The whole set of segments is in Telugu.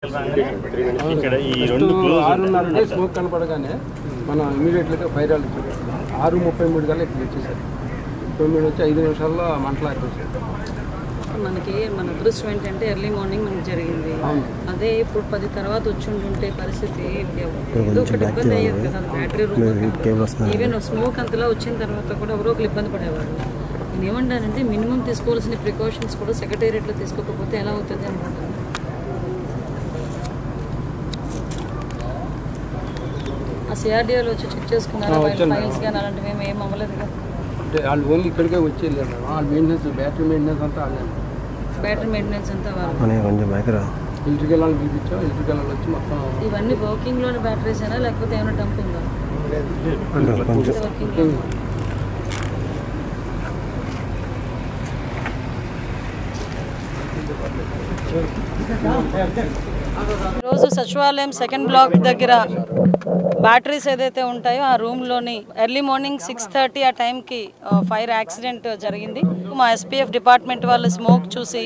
ఇక్కడ ఈ రెండు 6:30 స్మోక్ కనపడగానే మనం ఇమీడియట్గా ఫైర్ ఆల్ 6:33 కల్లా ఇక్కడ వచ్చేసారు. 9 వచ్చి 5 నిమిషాల్లో మంటలు ఆపేసారు. మనకి మన అదృష్టం ఏంటంటే ఎర్లీ మార్నింగ్ మనకి జరిగింది. అదే ఇప్పుడు 10 తర్వాత వచ్చి ఉంటే పరిస్థితి ఏదో ఒకటి ఇబ్బంది అయ్యేది కదా. బ్యాటరీ రూమ్ ఈవెన్ స్మోక్ అంతలా వచ్చిన తర్వాత కూడా ఎవరో ఒకరు ఇబ్బంది పడేవారు. నేను ఏమంటానంటే మినిమం తీసుకోవాల్సిన ప్రికాషన్స్ కూడా సెక్రటేరియట్లో తీసుకోకపోతే ఎలా అవుతుంది అనుకుంటాను. ఆ సిఆర్డీఓలో వచ్చి చెక్ చేసుకున్నారా ఫైల్స్ కానీ అలాంటివి ఏం అవ్వలేదు కదా. అంటే వాళ్ళు ఓన్లీ ఇక్కడికే వచ్చి వెళ్ళారు. వాళ్ళ మెయింటెనెన్స్ బ్యాటరీ మెయింటెనెన్స్ అంతా వాళ్ళే. బ్యాటరీ మెయింటెనెన్స్ అంతా వాళ్ళు ఎలక్ట్రికల్ వాళ్ళు పిలిపించాం. ఎలక్ట్రికల్ వాళ్ళు వచ్చి మొత్తం ఇవన్నీ వర్కింగ్లోని బ్యాటరీస్ అయినా లేకపోతే ఏమైనా డంపింగ్ వర్కింగ్. ఈరోజు సచివాలయం సెకండ్ బ్లాక్ దగ్గర బ్యాటరీస్ ఏదైతే ఉంటాయో ఆ రూమ్లోని ఎర్లీ మార్నింగ్ 6:30 ఆ టైంకి ఫైర్ యాక్సిడెంట్ జరిగింది. మా ఎస్పీఎఫ్ డిపార్ట్మెంట్ వాళ్ళు స్మోక్ చూసి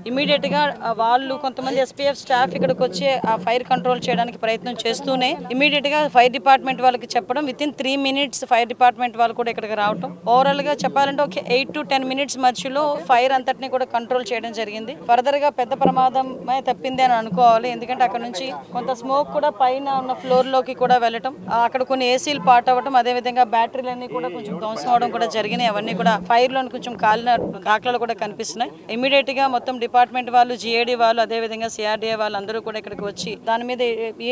ఇమీడియట్గా వాళ్ళు కొంతమంది ఎస్పీఎఫ్ స్టాఫ్ ఇక్కడికి వచ్చి ఆ ఫైర్ కంట్రోల్ చేయడానికి ప్రయత్నం చేస్తూనే ఇమీడియట్గా ఫైర్ డిపార్ట్మెంట్ వాళ్ళకి చెప్పడం వితిన్ 3 minutes ఫైర్ డిపార్ట్మెంట్ వాళ్ళు కూడా ఇక్కడికి రావటం. ఓవరాల్గా చెప్పాలంటే ఒక 8 to 10 minutes మధ్యలో ఫైర్ అంతటిని కూడా కంట్రోల్ చేయడం జరిగింది. ఫర్దర్గా పెద్ద ప్రమాదమే తప్పింది అని అనుకోవాలి. ఎందుకంటే అక్కడ నుంచి కొంత స్మోక్ కూడా పైన ఉన్న ఫ్లోర్లోకి కూడా వెళ్ళటం, అక్కడ కొన్ని ఏసీలు పాట్ అవ్వటం, అదేవిధంగా బ్యాటరీలన్నీ కూడా కొంచెం ధ్వంసం అవడం కూడా జరిగినాయి. అవన్నీ కూడా ఫైర్లో కొంచెం కాలిన కాకలు కూడా కనిపిస్తున్నాయి. ఇమీడియట్గా మొత్తం డిపార్ట్మెంట్ వాళ్ళు, జిఏడి వాళ్ళు, అదేవిధంగా సిఆర్డీఏ వాళ్ళు అందరూ కూడా ఇక్కడికి వచ్చి దాని మీద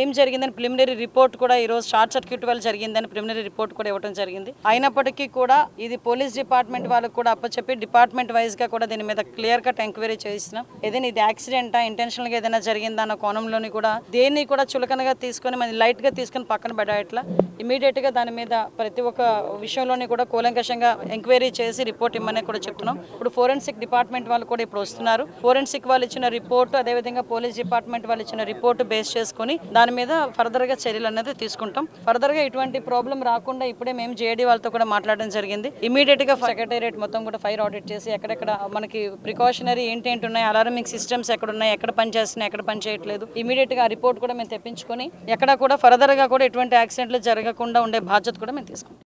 ఏం జరిగిందని ప్రిలిమినరీ రిపోర్ట్ కూడా ఈ రోజు షార్ట్ సర్క్యూట్ వల్ల జరిగిందని ప్రిలిమినరీ రిపోర్ట్ కూడా ఇవ్వడం జరిగింది. అయినప్పటికీ కూడా ఇది పోలీస్ డిపార్ట్మెంట్ వాళ్ళకు కూడా అప్పచెప్పి డిపార్ట్మెంట్ వైజ్ గా కూడా దీని మీద క్లియర్ కట్ ఎంక్వైరీ చేస్తున్నాం. ఏదైనా ఇది యాక్సిడెంటా, ఇంటెన్షనల్ గా ఏదైనా జరిగిందా అన్న కోణంలోని కూడా దేన్ని కూడా చులకనగా తీసుకొని మన లైట్ గా తీసుకొని పక్కన పడేట్లా ఇమీడియట్ గా దాని మీద ప్రతి ఒక్క విషయంలోని కూడా కూలంకషంగా ఎంక్వైరీ చేసి రిపోర్ట్ ఇమ్మని కూడా చెప్తున్నాం. ఇప్పుడు ఫోరెన్సిక్ డిపార్ట్మెంట్ వాళ్ళు కూడా ఇప్పుడు వస్తున్నారు. ఫోరెన్సిక్ వాళ్ళు ఇచ్చిన రిపోర్ట్, అదేవిధంగా పోలీస్ డిపార్ట్మెంట్ వాళ్ళు ఇచ్చిన రిపోర్ట్ బేస్ చేసుకుని దాని మీద ఫర్దర్ గా చర్యలు అనేది తీసుకుంటాం. ఫర్దర్ గా ఇటువంటి ప్రాబ్లం రాకుండా ఇప్పుడే మేము జేడీ వాళ్ళతో కూడా మాట్లాడడం జరిగింది. ఇమీడియట్ గా సెక్రటేరియట్ మొత్తం కూడా ఫైర్ ఆడిట్ చేసి ఎక్కడెక్కడ మనకి ప్రికాషనరీ ఏంటి ఉన్నాయి, అలారమింగ్ సిస్టమ్స్ ఎక్కడ ఉన్నాయి, ఎక్కడ పనిచేస్తున్నాయి, ఎక్కడ పని చేయట్లేదు, ఇమీడియట్ గా ఆ రిపోర్ట్ కూడా మేము తెప్పించుకొని ఎక్కడ కూడా ఫర్దర్ గా కూడా ఎటువంటి యాక్సిడెంట్లు జరగకుండా ఉండే బాధ్యత కూడా మేము తీసుకుంటాం.